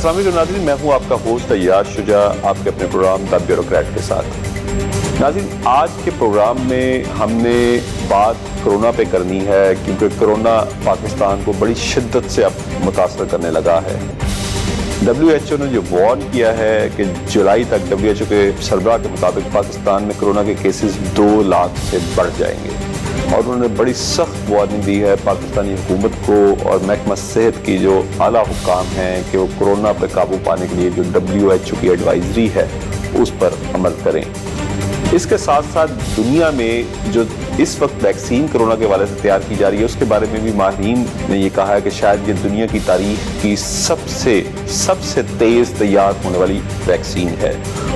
السلام علیکم ناظرین، میں ہوں آپ کا ہوسٹ طیار شجاع، آپ کے اپنے پروگرام دا بیوروکریٹ کے ساتھ۔ ناظرین، آج کے پروگرام میں ہم نے بات کرونا پہ کرنی ہے، کیونکہ کرونا پاکستان کو بڑی شدت سے اب متاثر کرنے لگا ہے۔ WHO نے جو وارن کیا ہے کہ جولائی تک WHO کے سربراہ کے مطابق پاکستان میں کرونا کے کیسز 2 لاکھ سے بڑھ جائیں گے، اور انہوں نے بڑی سخت وارننگ دی ہے پاکستانی حکومت کو اور محکمہ صحت کی جو اعلیٰ حکام ہیں کہ وہ کرونا پہ قابو پانے کے لیے جو WHO کی ایڈوائزری ہے اس پر عمل کریں۔ اس کے ساتھ ساتھ دنیا میں جو اس وقت ویکسین کرونا کے حوالے سے تیار کی جا رہی ہے، اس کے بارے میں بھی ماہرین نے یہ کہا ہے کہ شاید یہ دنیا کی تاریخ کی سب سے تیز تیار ہونے والی ویکسین ہے۔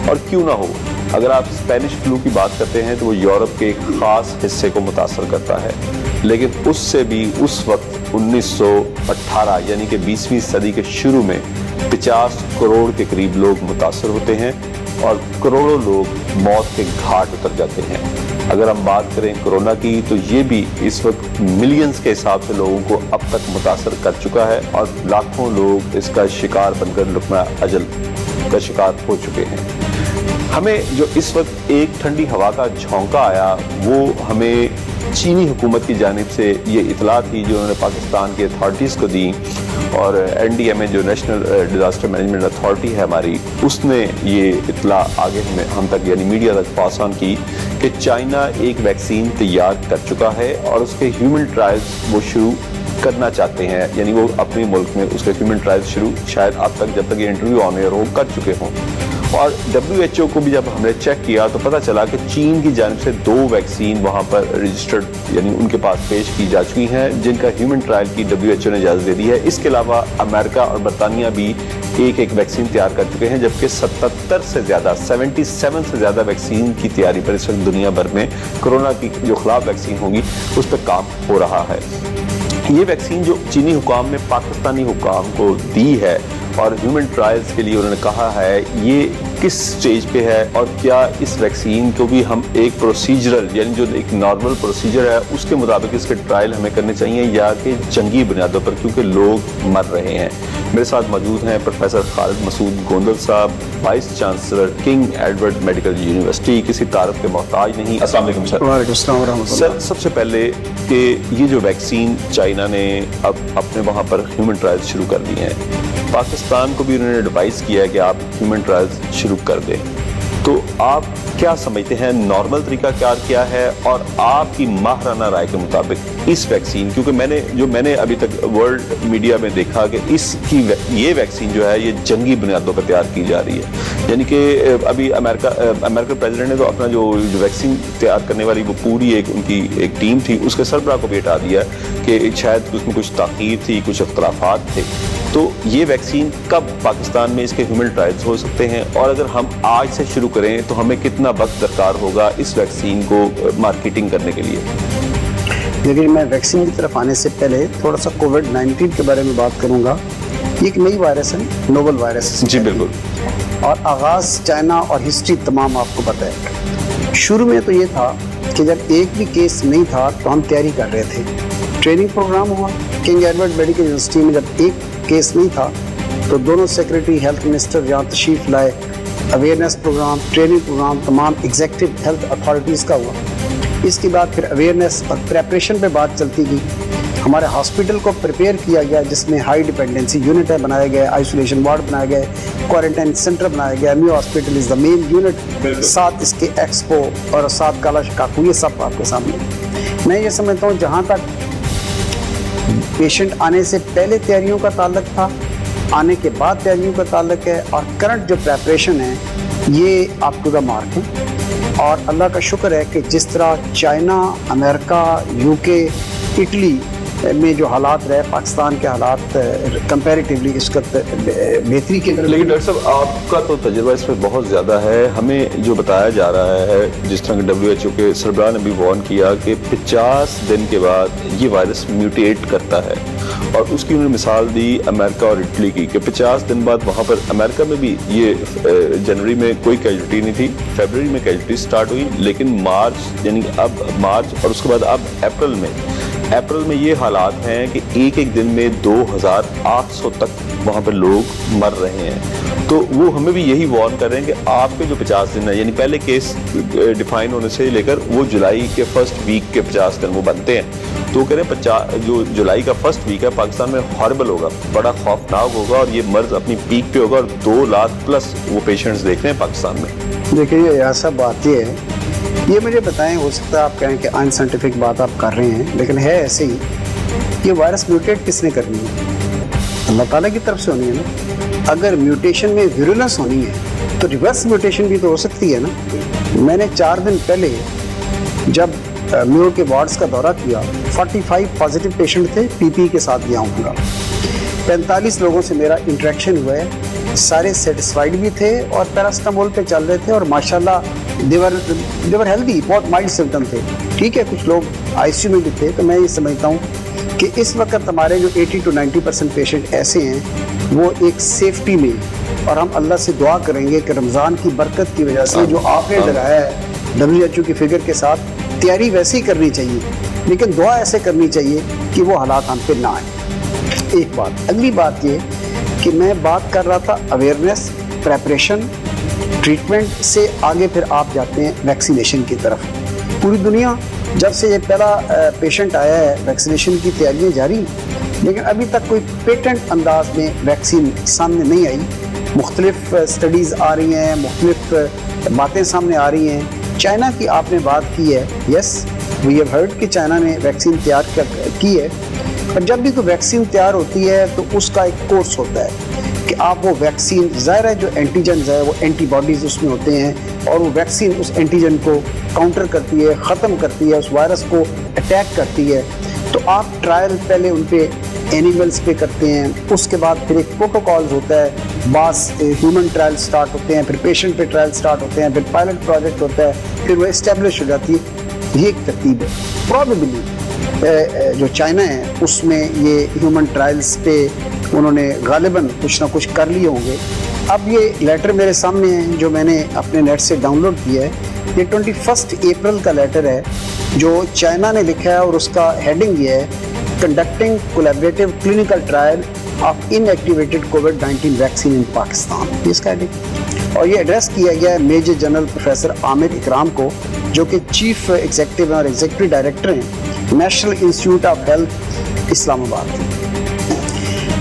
اور کیوں نہ ہو، اگر آپ اسپینش فلو کی بات کرتے ہیں تو وہ یورپ کے ایک خاص حصے کو متاثر کرتا ہے، لیکن اس سے بھی اس وقت 1918 یعنی کہ 20ویں صدی کے شروع میں 50 کروڑ کے قریب لوگ متاثر ہوتے ہیں اور کروڑوں لوگ موت کے گھاٹ اتر جاتے ہیں۔ اگر ہم بات کریں کرونا کی تو یہ بھی اس وقت ملینز کے حساب سے لوگوں کو اب تک متاثر کر چکا ہے اور لاکھوں لوگ اس کا شکار بن کر لقمہ اجل کا شکار ہو چکے ہیں۔ ہمیں جو اس وقت ایک ٹھنڈی ہوا کا جھونکا آیا وہ ہمیں چینی حکومت کی جانب سے یہ اطلاع تھی جو انہوں نے پاکستان کی اتھارٹیز کو دی، اور NDMA جو نیشنل ڈیزاسٹر مینجمنٹ اتھارٹی ہے ہماری، اس نے یہ اطلاع آگے ہم تک یعنی میڈیا تک پاس آن کی کہ چائنا ایک ویکسین تیار کر چکا ہے اور اس کے ہیومن ٹرائلز وہ شروع کرنا چاہتے ہیں، یعنی وہ اپنے ملک میں اس کے ہیومن ٹرائلز شروع شاید اب تک جب تک یہ انٹرویو آن ایئر ہو کر چکے ہوں۔ اور WHO کو بھی جب ہم نے چیک کیا تو پتہ چلا کہ چین کی جانب سے 2 ویکسین وہاں پر رجسٹرڈ یعنی ان کے پاس پیش کی جا چکی ہیں، جن کا ہیومن ٹرائل کی WHO نے اجازت دے دی ہے۔ اس کے علاوہ امریکہ اور برطانیہ بھی ایک ویکسین تیار کر چکے ہیں، جبکہ 77 سے زیادہ ویکسین کی تیاری پر اس وقت دنیا بھر میں کرونا کی جو خلاف ویکسین ہوگی اس پر کام ہو رہا ہے۔ یہ ویکسین جو چینی حکام نے پاکستانی حکام کو دی ہے اور ہیومن ٹرائلز کے لیے انہوں نے کہا ہے، یہ کس سٹیج پہ ہے اور کیا اس ویکسین کو بھی ہم ایک پروسیجرل یعنی جو ایک نارمل پروسیجر ہے اس کے مطابق اس کے ٹرائل ہمیں کرنے چاہیے یا کہ جنگی بنیادوں پر، کیونکہ لوگ مر رہے ہیں۔ میرے ساتھ موجود ہیں پروفیسر خالد مسعود گوندل صاحب، vice chancellor king Edward medical university, کسی تعارف کے محتاج نہیں۔ السلام علیکم سر۔ وعلیکم السلام ورحمۃ اللہ۔ سر، سب سے پہلے کہ یہ جو ویکسین چائنا نے اب اپنے وہاں پر ہیومن ٹرائل شروع کر دی ہیں، پاکستان کو بھی انہوں نے ایڈوائز کیا ہے کہ آپ ہیومن ٹرائلز شروع کر دیں، تو آپ کیا سمجھتے ہیں نارمل طریقہ کار کیا ہے؟ اور آپ کی ماہرانہ رائے کے مطابق اس ویکسین، کیونکہ میں نے ابھی تک ورلڈ میڈیا میں دیکھا کہ اس کی یہ ویکسین جو ہے یہ جنگی بنیادوں پر تیار کی جا رہی ہے، یعنی کہ ابھی امریکن پریزیڈنٹ نے تو اپنا جو ویکسین تیار کرنے والی وہ پوری ان کی ایک ٹیم تھی، اس کے سربراہ کو بھی ہٹا دیا کہ شاید اس میں کچھ تاخیر تھی، کچھ اختلافات تھے۔ تو یہ ویکسین کب پاکستان میں اس کے ہیومن ٹرائلز ہو سکتے ہیں، اور اگر ہم آج سے شروع کریں تو ہمیں کتنا وقت درکار ہوگا اس ویکسین کو مارکیٹنگ کرنے کے لیے؟ لیکن میں ویکسین کی طرف آنے سے پہلے تھوڑا سا کووڈ-19 کے بارے میں بات کروں گا۔ یہ ایک نئی وائرس ہے، نوول وائرس۔ جی بالکل۔ اور آغاز چائنا اور ہسٹری تمام آپ کو پتہ ہے۔ شروع میں تو یہ تھا کہ جب ایک بھی کیس نہیں تھا تو ہم تیاری کر رہے تھے، ٹریننگ پروگرام ہوا کنگ ایڈورڈ میڈیکل یونیورسٹی میں۔ جب ایک کیس نہیں تھا تو دونوں سیکرٹری ہیلتھ منسٹر یہاں تشریف لائے، اویئرنیس پروگرام، ٹریننگ پروگرام تمام ایگزیکٹو ہیلتھ اتھارٹیز کا ہوا۔ اس کے بعد پھر اویئرنیس اور پریپریشن پہ بات چلتی گئی۔ ہمارے ہاسپٹل کو پریپیئر کیا گیا جس میں ہائی ڈیپینڈنسی یونٹ ہے بنائے گئے، آئسولیشن وارڈ بنائے گئے، کوارنٹائن سینٹر بنایا گیا، میو hospital is the main unit, ساتھ اس کے ایکسپو اور ساتھ کالا شکاکو، یہ سب آپ کے سامنے۔ میں یہ سمجھتا ہوں جہاں تک پیشنٹ آنے سے پہلے تیاریوں کا تعلق تھا، آنے کے بعد تیاریوں کا تعلق ہے، اور کرنٹ جو پریپریشن ہے یہ آپ کو دا مارک ہے۔ اور اللہ کا شکر ہے کہ جس طرح چائنا، امریکہ، UK، اٹلی میں جو حالات رہے، پاکستان کے حالات کمپیریٹیولی اس کا بہتری کے طرف۔ لیکن ڈاکٹر صاحب آپ کا تو تجربہ اس میں بہت زیادہ ہے، ہمیں جو بتایا جا رہا ہے جس طرح کہ WHO کے سربراہ نے بھی وارن کیا کہ 50 دن کے بعد یہ وائرس میوٹیٹ کرتا ہے، اور اس کی انہوں نے مثال دی امریکہ اور اٹلی کی کہ 50 دن بعد وہاں پر امریکہ میں بھی یہ جنوری میں کوئی کیجوٹی نہیں تھی، فیبرری میں کیجوٹی سٹارٹ ہوئی، لیکن مارچ یعنی اب مارچ اور اس کے بعد اب اپریل میں اپریل میں یہ حالات ہیں کہ ایک ایک دن میں 2800 تک وہاں پہ لوگ مر رہے ہیں. تو وہ ہمیں بھی یہی وارن کر رہے ہیں کہ آپ کے جو 50 دن ہیں, یعنی پہلے کیس ڈیفائن ہونے سے لے کر وہ جولائی کے فرسٹ ویک کے 50 دن وہ بنتے ہیں, تو وہ کہہ رہے ہیں جو جولائی کا فرسٹ ویک ہے پاکستان میں ہاربل ہوگا, بڑا خوفناک ہوگا, اور یہ مرض اپنی پیک پہ ہوگا, اور 2 لاکھ پلس وہ پیشنٹس دیکھ رہے ہیں پاکستان میں. دیکھیے ایسا بات یہ ہے, یہ مجھے بتائیں, ہو سکتا ہے آپ کہیں کہ ان سائنٹیفک بات آپ کر رہے ہیں, لیکن ہے ایسے ہی. یہ وائرس میوٹیٹ کس نے کرنی ہے؟ اللہ تعالیٰ کی طرف سے ہونی ہے نا. اگر میوٹیشن میں ویرولنس ہونی ہے تو ریورس میوٹیشن بھی تو ہو سکتی ہے نا. میں نے 4 دن پہلے جب میو کے وارڈز کا دورہ کیا, 45 پازیٹیو پیشنٹ تھے, پی پی کے ساتھ گیا ہوں گا. 45 لوگوں سے میرا انٹریکشن ہوا ہے, سارے سیٹسفائیڈ بھی تھے اور پیراسٹامول پہ چل رہے تھے, اور ماشاءاللہ دیور ہیلدی, بہت مائلڈ سمپٹم تھے. ٹھیک ہے, کچھ لوگ آئی سی یو میں بھی تھے. تو میں یہ سمجھتا ہوں کہ اس وقت ہمارے جو 80 to 90% پیشنٹ ایسے ہیں وہ ایک سیفٹی میں, اور ہم اللہ سے دعا کریں گے کہ رمضان کی برکت کی وجہ سے جو آپ نے لگایا ہے WHO کی فگر کے ساتھ, تیاری ویسے ہی کرنی چاہیے, لیکن دعا ایسے کرنی چاہیے کہ وہ حالات ہم پہ نہ آئیں. ایک بات. اگلی بات یہ کہ میں بات کر رہا تھا اویئرنیس, پریپریشن, ٹریٹمنٹ سے آگے پھر آپ جاتے ہیں ویکسینیشن کی طرف. پوری دنیا جب سے یہ پہلا پیشنٹ آیا ہے ویکسینیشن کی تیاریاں جاری, لیکن ابھی تک کوئی پیٹنٹ انداز میں ویکسین سامنے نہیں آئی. مختلف اسٹڈیز آ رہی ہیں, مختلف باتیں سامنے آ رہی ہیں. چائنا کی آپ نے بات کی ہے, یس وی ہیو ہرڈ کہ چائنا نے ویکسین تیار کی ہے, اور جب بھی کوئی ویکسین تیار ہوتی ہے تو اس کا ایک کورس ہوتا ہے کہ آپ وہ ویکسین, ظاہر ہے جو اینٹیجنز ہے وہ اینٹی باڈیز اس میں ہوتے ہیں, اور وہ ویکسین اس اینٹیجن کو کاؤنٹر کرتی ہے, ختم کرتی ہے, اس وائرس کو اٹیک کرتی ہے. تو آپ ٹرائل پہلے ان پہ اینیملز پہ کرتے ہیں, اس کے بعد پھر ایک پروٹوکالز ہوتا ہے, بعض ہیومن ٹرائل سٹارٹ ہوتے ہیں, پھر پیشنٹ پہ ٹرائل سٹارٹ ہوتے ہیں, پھر پائلٹ پروجیکٹ ہوتا ہے, پھر وہ اسٹیبلش ہو جاتی ہے. یہ ایک ترتیب ہے. پرابیبلی جو چائنا ہے اس میں یہ ہیومن ٹرائلز پہ انہوں نے غالباً کچھ نہ کچھ کر لیے ہوں گے. اب یہ لیٹر میرے سامنے ہے جو میں نے اپنے نیٹ سے ڈاؤن لوڈ کیا ہے. یہ 21 اپریل کا لیٹر ہے جو چائنا نے لکھا ہے, اور اس کا ہیڈنگ یہ ہے, conducting collaborative clinical trial of inactivated کووڈ-19 ویکسین ان پاکستان. اس کا ہیڈنگ, اور یہ ایڈریس کیا گیا ہے major general professor Amir Ikram کو, جو کہ چیف ایگزیکٹو ہیں اور ایگزیکٹو ڈائریکٹر ہیں national institute of health Islamabad.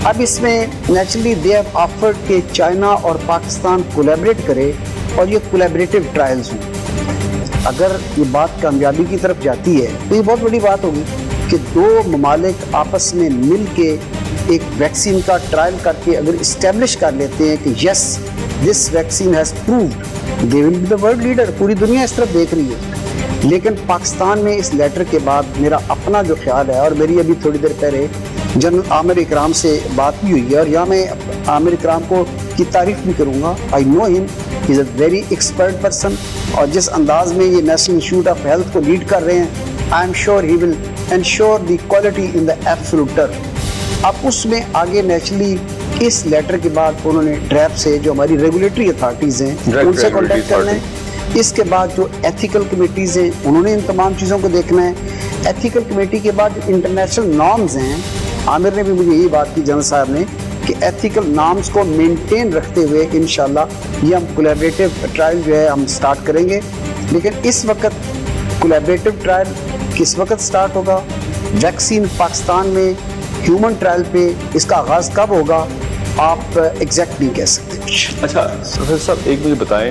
اب اس میں نیچرلی دے ہیو آفرڈ کہ چائنا اور پاکستان کولیبریٹ کرے اور یہ کولیبریٹو ٹرائلز ہوں. اگر یہ بات کامیابی کی طرف جاتی ہے تو یہ بہت بڑی بات ہوگی کہ 2 ممالک آپس میں مل کے ایک ویکسین کا ٹرائل کر کے اگر اسٹیبلش کر لیتے ہیں کہ yes this vaccine has proved, they will be the world leader. پوری دنیا اس طرف دیکھ رہی ہے. لیکن پاکستان میں اس لیٹر کے بعد میرا اپنا جو خیال ہے, اور میری ابھی تھوڑی دیر پہلے جنرل عامر اکرام سے بات بھی ہوئی ہے, اور یہاں میں عامر اکرام کو کی تعریف بھی کروں گا. آئی نو ہم, ہی از اے ویری ایکسپرٹ پرسن, اور جس انداز میں یہ نیشنل انسٹیٹیوٹ آف ہیلتھ کو لیڈ کر رہے ہیں, I am sure he will ensure the quality in the absolute term. اب اس میں آگے نیچرلی اس لیٹر کے بعد انہوں نے ڈریپ سے جو ہماری ریگولیٹری اتھارٹیز ہیں ان سے کانٹیکٹ کرنا ہے. اس کے بعد جو ایتھیکل کمیٹیز ہیں انہوں نے ان تمام چیزوں کو دیکھنا ہے. ایتھیکل کمیٹی کے بعد جو انٹرنیشنل نارمز ہیں, عامر نے بھی مجھے یہی بات کی جنرل صاحب نے, کہ ایتھیکل نارمز کو مینٹین رکھتے ہوئے انشاءاللہ یہ ہم کولیبریٹو ٹرائل جو ہے ہم سٹارٹ کریں گے. لیکن اس وقت کولیبریٹو ٹرائل کس وقت سٹارٹ ہوگا, ویکسین پاکستان میں ہیومن ٹرائل پہ اس کا آغاز کب ہوگا, آپ ایگزیکٹ نہیں کہہ سکتے کچھ. اچھا پروفیسر صاحب, ایک مجھے بتائیں,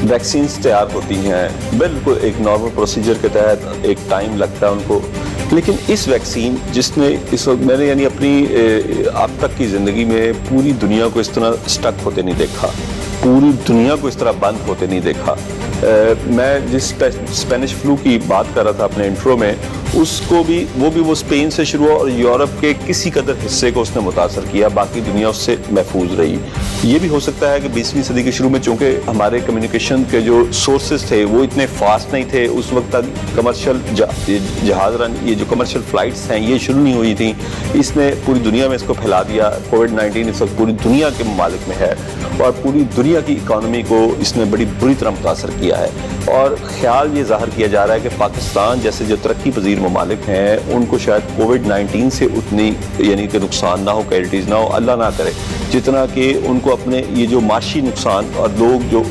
ویکسینز تیار ہوتی ہیں بالکل ایک نارمل پروسیجر کے تحت, ایک ٹائم لگتا ہے ان کو, لیکن اس ویکسین جس نے اس وقت میں نے یعنی اپنی اب تک کی زندگی میں پوری دنیا کو اس طرح اسٹک ہوتے نہیں دیکھا, پوری دنیا کو اس طرح بند ہوتے نہیں دیکھا. میں جس اسپینش فلو کی بات کر رہا تھا اپنے انٹرو میں, اس کو بھی وہ اسپین سے شروع ہوا اور یورپ کے کسی قدر حصے کو اس نے متاثر کیا, باقی دنیا اس سے محفوظ رہی. یہ بھی ہو سکتا ہے کہ 20ویں صدی کے شروع میں چونکہ ہمارے کمیونیکیشن کے جو سورسز تھے وہ اتنے فاسٹ نہیں تھے، اس وقت تک کمرشل جہاز یہ جو کمرشل فلائٹس ہیں یہ شروع نہیں ہوئی تھیں، اس نے پوری دنیا میں اس کو پھیلا دیا۔ کووڈ-19 اس وقت پوری دنیا کے ممالک میں ہے اور پوری دنیا کی اکانومی کو اس نے بڑی بری طرح متاثر کیا ہے، اور خیال یہ ظاہر کیا جا رہا ہے کہ پاکستان جیسے جو ترقی پذیر ممالک ہیں ان کو شاید کووڈ-19 سے اتنی یعنی کہ نقصان نہ ہو، کیجویلٹیز نہ ہو، اللہ نہ کرے، جتنا کہ ان کو اپنے یہ جو معاشی نقصان اور لوگ جو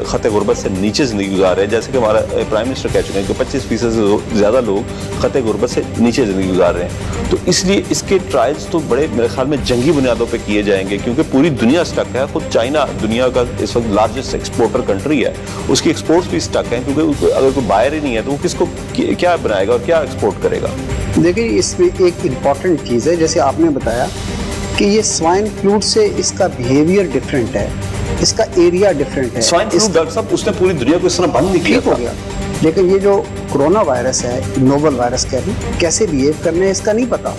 خط غربت سے نیچے زندگی گزار رہے ہیں، جیسے کہ ہمارا پرائم منسٹر کہہ چکے ہیں کہ 25% سے زیادہ لوگ خط غربت سے نیچے زندگی گزار رہے ہیں، تو اس لیے اس کے ٹرائلز تو بڑے میرے خیال میں جنگی بنیادوں پہ کیے جائیں گے، کیونکہ پوری دنیا سٹک ہے۔ خود چائنا دنیا کا اس وقت لارجسٹ ایکسپورٹر کنٹری ہے، اس کی ایکسپورٹس بھی سٹک ہیں، کیونکہ اگر کوئی بائر ہی نہیں ہے تو وہ کس کو کیا بنائے گا اور کیا ایکسپورٹ کرے گا۔ دیکھیں اس میں ایک امپورٹنٹ چیز ہے، جیسے آپ نے بتایا کہ یہ سوائن فلو سے اس کا بیہیویئر ڈفرینٹ ہے، اس کا ایریا ڈفرینٹ ہے۔ سوائن فلو ڈاکٹر صاحب اس نے پوری دنیا کو اس طرح بند نہیں کیا ٹھیک ہو گیا، لیکن یہ جو کرونا وائرس ہے، نوول وائرس کیسے بیہیو کرنے ہے اس کا نہیں پتا۔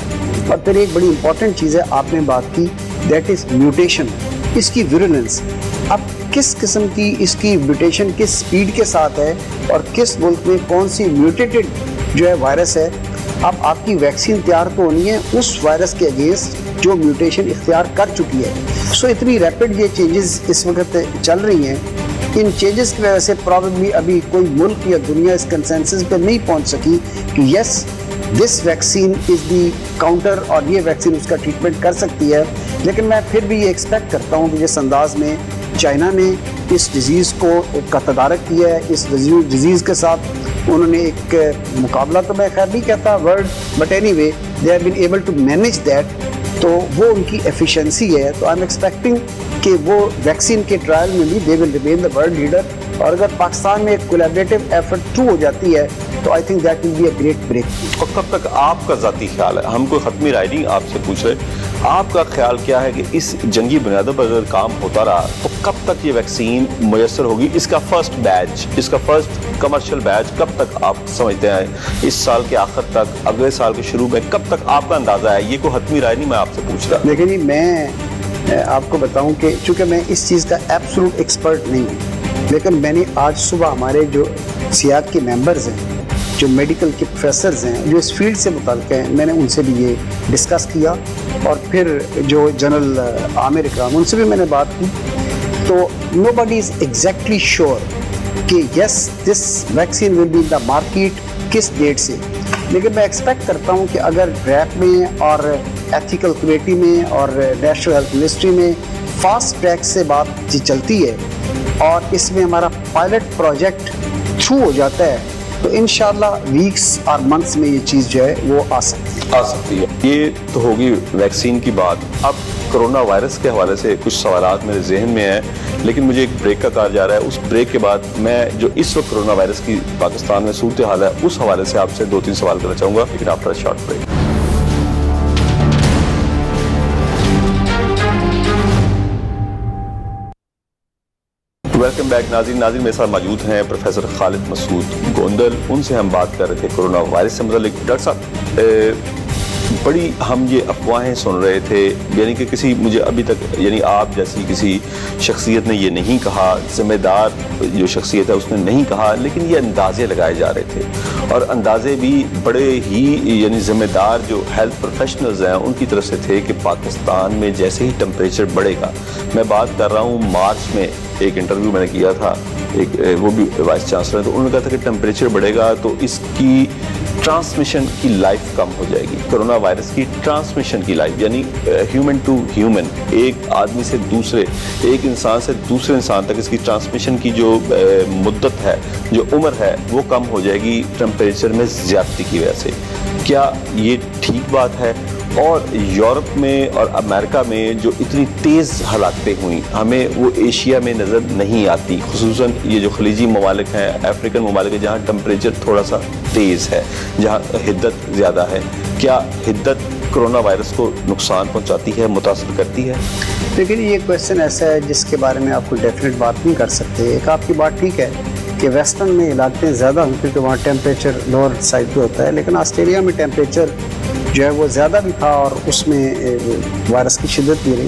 اور پھر ایک بڑی امپورٹنٹ چیز ہے آپ نے بات کی، دیٹ از میوٹیشن، اس کی ویرولنس۔ اب کس قسم کی اس کی میوٹیشن کس سپیڈ کے ساتھ ہے اور کس ملک میں کون سی میوٹیٹڈ جو ہے وائرس ہے، اب آپ کی ویکسین تیار تو ہونی ہے اس وائرس کے اگینسٹ جو میوٹیشن اختیار کر چکی ہے۔ سو اتنی ریپڈ یہ چینجز اس وقت چل رہی ہیں، ان چینجز کی وجہ سے پرابیبلی ابھی کوئی ملک یا دنیا اس کنسنسس پہ نہیں پہنچ سکی کہ yes this vaccine is the counter اور یہ ویکسین اس کا ٹریٹمنٹ کر سکتی ہے۔ لیکن میں پھر بھی یہ ایکسپیکٹ کرتا ہوں کہ جس انداز میں چائنا نے اس ڈیزیز کا تدارک کیا ہے، اس ڈیزیز کے ساتھ انہوں نے ایک مقابلہ تو میں خیر نہیں کہتا word, but anyway they have been able to manage that, تو وہ ان کی ایفیشنسی ہے۔ تو آئی ایم ایکسپیکٹنگ کہ وہ ویکسین کے ٹرائل میں بھی they will remain the world leader, اور اگر پاکستان میں ایک کولیبریٹو ایفرٹ تھرو ہو جاتی ہے تو I think that will be a great break. اور کب تک آپ کا ذاتی خیال ہے، ہم کوئی حتمی رائے نہیں آپ سے پوچھ رہے، آپ کا خیال کیا ہے کہ اس جنگی بنیادوں پر اگر کام ہوتا رہا تو کب تک یہ ویکسین میسر ہوگی؟ اس کا فرسٹ بیچ، اس کا فرسٹ کمرشل بیچ کب تک آپ سمجھتے ہیں؟ اس سال کے آخر تک، اگلے سال کے شروع میں، کب تک آپ کا اندازہ ہے؟ یہ کوئی حتمی رائے نہیں میں آپ سے پوچھ رہا۔ دیکھیں جی، میں آپ کو بتاؤں کہ چونکہ میں اس چیز کا ایبسولوٹ ایکسپرٹ نہیں ہوں، لیکن میں نے آج صبح ہمارے جو سیاق کے ممبرز ہیں، جو میڈیکل کے پروفیسرز ہیں، جو اس فیلڈ سے متعلق ہیں، میں نے ان سے بھی یہ ڈسکس کیا، اور پھر جو جنرل عامر اکرام ان سے بھی میں نے بات کی، تو nobody is exactly sure کہ yes this vaccine will be in the market کس ڈیٹ سے، لیکن میں ایکسپیکٹ کرتا ہوں کہ اگر ڈریپ میں اور ایتھیکل کمیٹی میں اور نیشنل ہیلتھ منسٹری میں فاسٹ ٹریک سے بات چلتی ہے اور اس میں ہمارا پائلٹ پروجیکٹ تھرو ہو جاتا ہے تو انشاءاللہ ویکس اور منتھس میں یہ چیز جو ہے وہ آ سکتی ہے۔ یہ تو ہوگی ویکسین کی بات۔ اب کرونا وائرس کے حوالے سے کچھ سوالات میرے ذہن میں ہیں، لیکن مجھے ایک بریک کا کہا جا رہا ہے، اس بریک کے بعد میں جو اس وقت کرونا وائرس کی پاکستان میں صورتحال ہے اس حوالے سے آپ سے 2-3 سوال کرنا چاہوں گا، لیکن after a short break. Welcome back ناظرین میرے ساتھ موجود ہیں پروفیسر خالد مسعود گوندل، ان سے ہم بات کر رہے تھے کرونا وائرس سے متعلق۔ ڈاکٹر صاحب، بڑی ہم یہ افواہیں سن رہے تھے، یعنی کہ مجھے ابھی تک یعنی آپ جیسی کسی شخصیت نے یہ نہیں کہا، ذمہ دار جو شخصیت ہے اس نے نہیں کہا، لیکن یہ اندازے لگائے جا رہے تھے، اور اندازے بھی بڑے ہی یعنی ذمہ دار جو ہیلتھ پروفیشنلز ہیں ان کی طرف سے تھے کہ پاکستان میں جیسے ہی ٹمپریچر بڑھے گا، میں بات کر رہا ہوں مارچ میں ایک انٹرویو میں نے کیا تھا، وہ بھی وائس چانسلر، تو انہوں نے کہا تھا کہ ٹمپریچر بڑھے گا تو اس کی ٹرانسمیشن کی لائف کم ہو جائے گی، کرونا وائرس کی ٹرانسمیشن کی لائف، یعنی ہیومن ٹو ہیومن، ایک آدمی سے دوسرے، ایک انسان سے دوسرے انسان تک اس کی ٹرانسمیشن کی جو مدت ہے، جو عمر ہے، وہ کم ہو جائے گی ٹمپریچر میں زیادتی کی وجہ سے۔ کیا یہ ٹھیک بات ہے؟ اور یورپ میں اور امریکہ میں جو اتنی تیز ہلاکتیں ہوئیں، ہمیں وہ ایشیا میں نظر نہیں آتی، خصوصاً یہ جو خلیجی ممالک ہیں، افریقن ممالک ہیں، جہاں ٹمپریچر تھوڑا سا تیز ہے، جہاں حدت زیادہ ہے۔ کیا حدت کرونا وائرس کو نقصان پہنچاتی ہے، متاثر کرتی ہے؟ لیکن یہ کویشچن ایسا ہے جس کے بارے میں آپ کو ڈیفینیٹ بات نہیں کر سکتے۔ ایک آپ کی بات ٹھیک ہے کہ ویسٹرن میں علاقے زیادہ ہیں کیونکہ وہاں ٹیمپریچر لوور سائڈ پہ ہوتا ہے، لیکن آسٹریلیا میں ٹیمپریچر جو ہے وہ زیادہ بھی تھا اور اس میں وائرس کی شدت بھی رہی۔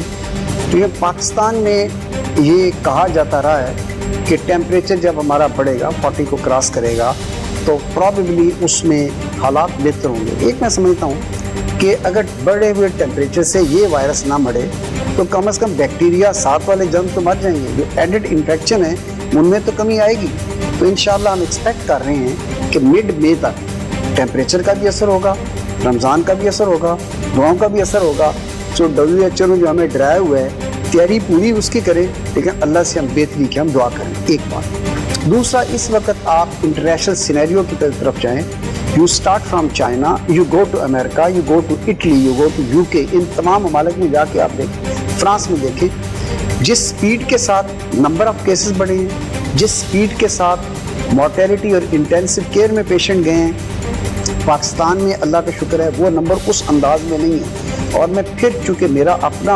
تو یہ پاکستان میں یہ کہا جاتا رہا ہے کہ ٹیمپریچر جب ہمارا بڑھے گا 40 کو کراس کرے گا تو پرابیبلی اس میں حالات بہتر ہوں گے. ایک میں سمجھتا ہوں کہ اگر بڑھے ہوئے ٹیمپریچر سے یہ وائرس نہ مڑے تو کم از کم بیکٹیریا ساتھ والے جرم تو مر جائیں گے. جو ایڈڈ انفیکشن ہے ان میں تو کمی آئے گی. تو انشاءاللہ ہم ایکسپیکٹ کر رہے ہیں کہ مڈ مئی تک ٹیمپریچر کا بھی اثر ہوگا, رمضان کا بھی اثر ہوگا, دعاؤں کا بھی اثر ہوگا. جو WHO نے جو ہمیں ڈرایا ہوا ہے تیاری پوری اس کی کریں, لیکن اللہ سے ہم بہتری کی ہم دعا کریں. ایک بات. دوسرا, اس وقت آپ انٹرنیشنل سینیریو کی طرف جائیں. You start from China, you go to America, you go to Italy, you go to UK. ان تمام ممالک میں جا کے آپ دیکھیں, فرانس میں دیکھیں جس سپیڈ کے ساتھ نمبر آف کیسز بڑھے ہیں, جس سپیڈ کے ساتھ مورٹیلٹی اور انٹینسو کیئر میں پیشنٹ گئے ہیں, پاکستان میں اللہ کا شکر ہے وہ نمبر اس انداز میں نہیں ہے. اور میں پھر چونکہ میرا اپنا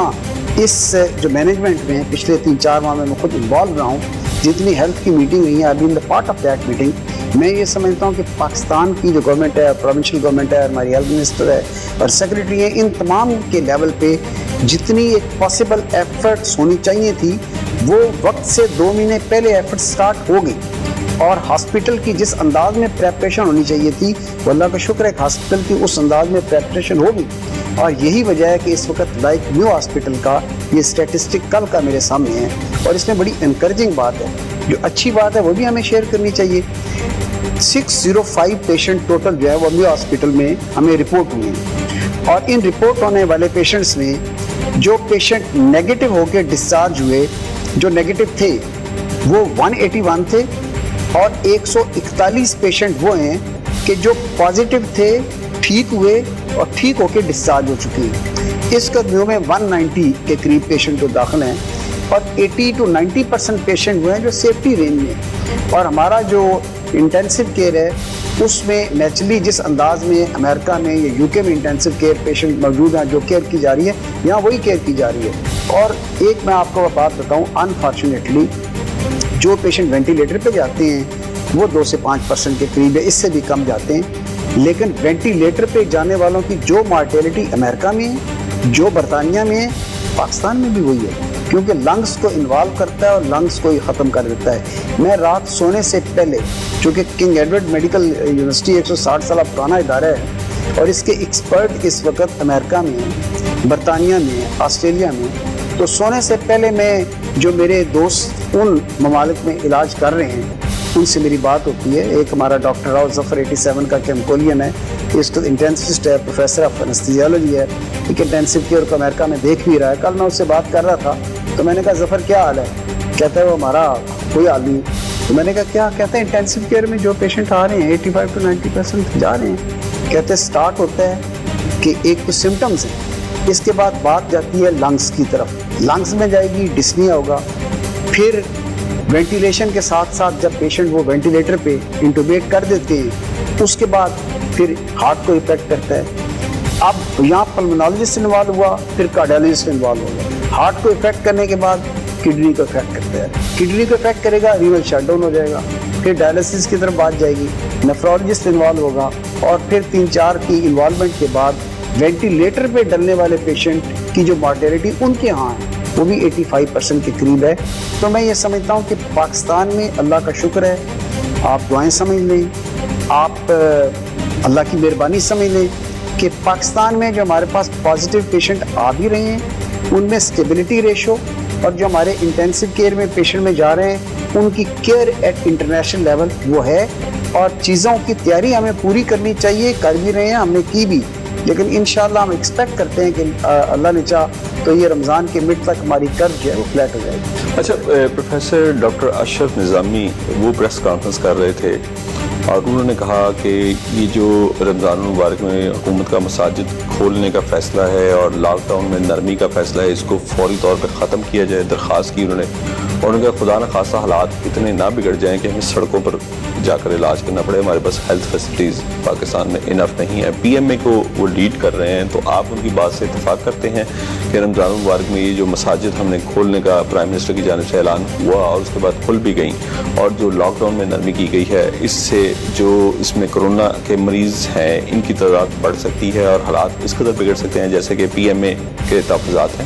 اس جو مینجمنٹ میں پچھلے 3-4 ماہ میں خود انوالو رہا ہوں, جتنی ہیلتھ کی میٹنگ ہوئی ہیں, ابھی in the part of that meeting, میں یہ سمجھتا ہوں کہ پاکستان کی جو گورنمنٹ ہے, پروونشل گورنمنٹ ہے, ہماری ہیلتھ منسٹر ہے اور سیکرٹری ہے, ان تمام کے لیول پہ جتنی ایک پاسبل ایفرٹس ہونی چاہیے تھی وہ وقت سے 2 مہینے پہلے ایفرٹ سٹارٹ ہو گئی. اور ہاسپٹل کی جس انداز میں پریپریشن ہونی چاہیے تھی وہ اللہ کا شکر ہے کہ ہاسپٹل کی اس انداز میں پریپریشن ہو گئی. اور یہی وجہ ہے کہ اس وقت لائک نیو ہاسپٹل کا یہ اسٹیٹسٹک کل کا میرے سامنے ہے, اور اس میں بڑی انکریجنگ بات ہے. جو اچھی بات ہے وہ بھی ہمیں شیئر کرنی چاہیے. 605 پیشنٹ ٹوٹل جو ہے وہ نیو ہاسپٹل میں ہمیں رپورٹ ہوئے ہیں, اور ان رپورٹ ہونے والے پیشنٹس میں جو پیشنٹ نیگیٹو ہو کے ڈسچارج ہوئے, جو نیگیٹو تھے وہ 181 تھے, اور 141 پیشنٹ وہ ہیں کہ جو پازیٹیو تھے, ٹھیک ہوئے اور ٹھیک ہو کے ڈسچارج ہو چکی ہیں. اس قدمیوں میں 190 کے قریب پیشنٹ جو داخل ہیں, اور 80 to 90% پیشنٹ وہ ہیں جو سیفٹی رینج میں. اور ہمارا جو انٹینسو کیئر ہے اس میں نیچرلی جس انداز میں امریکہ میں یا UK میں انٹینسو کیئر پیشنٹ موجود ہیں, جو کیئر کی جا رہی ہے یہاں وہی کیئر کی جا رہی ہے. اور ایک میں آپ کو بات بتاؤں, انفارچونیٹلی جو پیشنٹ وینٹیلیٹر پہ جاتے ہیں وہ 2 سے 5% کے قریب ہے, اس سے بھی کم جاتے ہیں. لیکن وینٹیلیٹر پہ جانے والوں کی جو مارٹیلٹی امریکہ میں ہے, جو برطانیہ میں ہے, پاکستان میں بھی وہی ہے, کیونکہ لنگس کو انوالو کرتا ہے اور لنگس کو ہی ختم کر دیتا ہے. میں رات سونے سے پہلے, چونکہ کنگ ایڈورڈ میڈیکل یونیورسٹی 160 سالہ پرانا ادارہ ہے اور اس کے ایکسپرٹ اس وقت امریکہ میں ہیں, برطانیہ میں ہیں, آسٹریلیا میں, تو سونے سے پہلے میں جو میرے دوست ان ممالک میں علاج کر رہے ہیں ان سے میری بات ہوتی ہے. ایک ہمارا ڈاکٹر راؤ ظفر 87 کا کیمکولین ہے, اس کو انٹینسسٹ ہے, پروفیسر آف انستھیزیالوجی ہے, ایک انٹینسو کیئر کو امریکہ میں دیکھ بھی رہا ہے. کل میں اس سے بات کر رہا تھا تو میں نے کہا ظفر کیا حال ہے؟ کہتا ہے وہ ہمارا کوئی حال نہیں. تو میں نے کہا کیا؟ کہتے ہیں انٹینسو کیئر میں جو پیشنٹ آ رہے ہیں 85 to 90% جا رہے ہیں. کہتے ہیں سٹارٹ ہوتا ہے کہ ایک تو سمٹمز ہیں, اس کے بعد بات جاتی ہے لنگس کی طرف, لنگس میں جائے گی, ڈسنیا ہوگا, پھر وینٹیلیشن کے ساتھ ساتھ جب پیشنٹ وہ وینٹیلیٹر پہ انٹوبیٹ کر دیتے ہیں اس کے بعد پھر ہارٹ کو افیکٹ کرتا ہے. اب یہاں پلمونالوجسٹ انوالو ہوا, پھر کارڈیالوجسٹ انوالو ہوا. ہارٹ کو افیکٹ کرنے کے بعد کڈنی کو افیکٹ کرتا ہے, کڈنی کو افیکٹ کرے گا, رینل شٹ ڈاؤن ہو جائے گا, پھر ڈائلسس کی طرف بات جائے گی, نیفرولوجسٹ انوالو ہوگا, اور پھر 3-4 کی انوالومنٹ کے بعد وینٹیلیٹر پہ ڈلنے والے پیشنٹ کی جو مارٹیلٹی ان کے ہاں ہے وہ بھی 85% کے قریب ہے. تو میں یہ سمجھتا ہوں کہ پاکستان میں اللہ کا شکر ہے, آپ دعائیں سمجھ لیں, آپ اللہ کی مہربانی سمجھ لیں کہ پاکستان میں جو ہمارے پاس پازیٹیو پیشنٹ آ بھی رہے ہیں ان میں اسٹیبلٹی ریشو, اور جو ہمارے انٹینسو کیئر میں پیشنٹ میں جا رہے ہیں ان کی کیئر ایٹ انٹرنیشنل لیول وہ ہے. اور چیزوں کی تیاری ہمیں پوری کرنی چاہیے, کر بھی رہے ہیں, ہم نے کی بھی, لیکن انشاءاللہ ہم ایکسپیکٹ کرتے ہیں کہ اللہ نے چاہ تو یہ رمضان کے مڈ تک ہماری کرو جو ہے وہ فلیٹ ہو جائے گی. اچھا, پروفیسر ڈاکٹر اشرف نظامی وہ پریس کانفرنس کر رہے تھے اور انہوں نے کہا کہ یہ جو رمضان المبارک میں حکومت کا مساجد کھولنے کا فیصلہ ہے اور لاک ڈاؤن میں نرمی کا فیصلہ ہے, اس کو فوری طور پر ختم کیا جائے, درخواست کی انہوں نے. اور انہوں نے کہا خدا نہ خواستہ حالات اتنے نہ بگڑ جائیں کہ ہمیں سڑکوں پر جا کر علاج کرنا پڑے, ہمارے پاس ہیلتھ فیسلٹیز پاکستان میں انف نہیں ہے. PMA کو وہ لیڈ کر رہے ہیں, تو آپ ان کی بات سے اتفاق کرتے ہیں کہ رمضان المبارک میں یہ جو مساجد ہم نے کھولنے کا پرائم منسٹر کی جانب سے اعلان ہوا اور اس کے بعد کھل بھی گئیں, اور جو لاک ڈاؤن میں نرمی کی گئی ہے, اس سے جو اس میں کرونا کے مریض ہیں ان کی تعداد بڑھ سکتی ہے اور حالات اس قدر بگڑ سکتے ہیں جیسے کہ PMA کے تحفظات ہیں؟